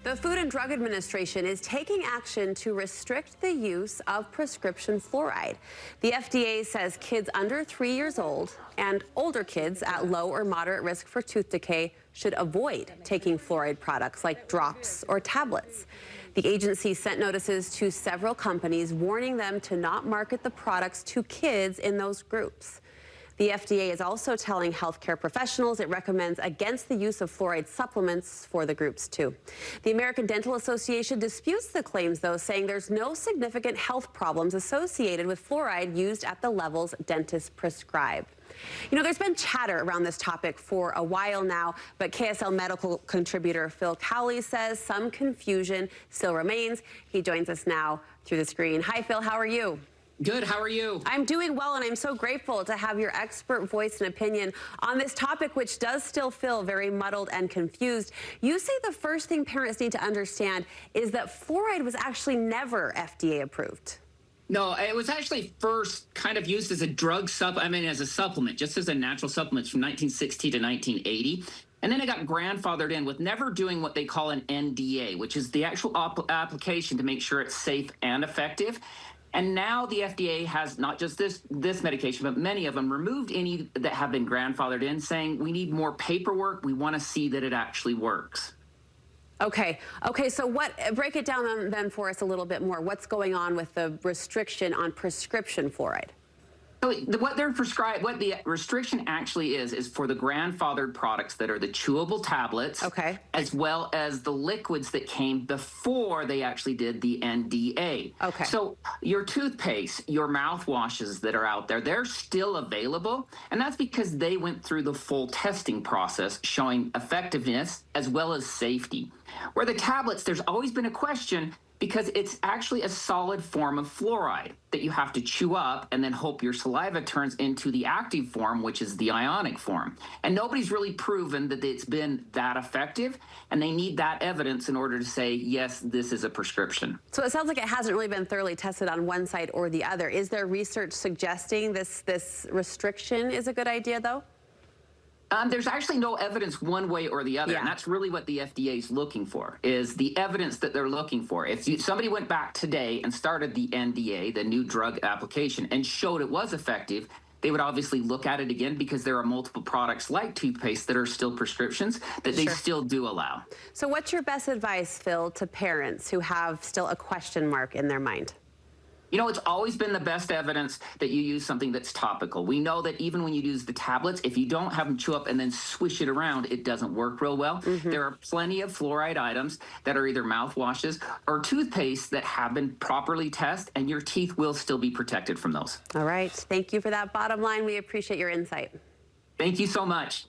The Food and Drug Administration is taking action to restrict the use of prescription fluoride. The FDA says kids under 3 years old and older kids at low or moderate risk for tooth decay should avoid taking fluoride products like drops or tablets. The agency sent notices to several companies warning them to not market the products to kids in those groups. The FDA is also telling healthcare professionals it recommends against the use of fluoride supplements for the groups too. The American Dental Association disputes the claims, though, saying there's no significant health problems associated with fluoride used at the levels dentists prescribe. You know, there's been chatter around this topic for a while now, but KSL medical contributor Phil Cowley says some confusion still remains. He joins us now through the screen. Hi, Phil. How are you? Good. How are you? I'm doing well, and I'm so grateful to have your expert voice and opinion on this topic, which does still feel very muddled and confused. You say the first thing parents need to understand is that fluoride was actually never FDA approved. No, it was actually first kind of used as a drug as a supplement, just as a natural supplement from 1960 to 1980. And then it got grandfathered in with never doing what they call an NDA, which is the actual application to make sure it's safe and effective. And now the FDA has not just this medication, but many of them removed any that have been grandfathered in, saying we need more paperwork. We want to see that it actually works. Okay, so break it down then for us a little bit more. What's going on with the restriction on prescription fluoride? So what the restriction actually is for the grandfathered products that are the chewable tablets, as well as the liquids that came before they actually did the NDA. Okay. So your toothpaste, your mouthwashes that are out there, they're still available, and that's because they went through the full testing process showing effectiveness as well as safety. Where the tablets, there's always been a question, because it's actually a solid form of fluoride that you have to chew up and then hope your saliva turns into the active form, which is the ionic form. And nobody's really proven that it's been that effective, and they need that evidence in order to say, yes, this is a prescription. So it sounds like it hasn't really been thoroughly tested on one side or the other. Is there research suggesting this restriction is a good idea, though? There's actually no evidence one way or the other, and that's really what the FDA is looking for, is the evidence that they're looking for. If somebody went back today and started the NDA, the new drug application, and showed it was effective, they would obviously look at it again, because there are multiple products like toothpaste that are still prescriptions that they still do allow. So what's your best advice, Phil, to parents who have still a question mark in their mind? You know, it's always been the best evidence that you use something that's topical. We know that even when you use the tablets, if you don't have them chew up and then swish it around, it doesn't work real well. There are plenty of fluoride items that are either mouthwashes or toothpaste that have been properly tested, and your teeth will still be protected from those. All right. Thank you for that bottom line. We appreciate your insight. Thank you so much.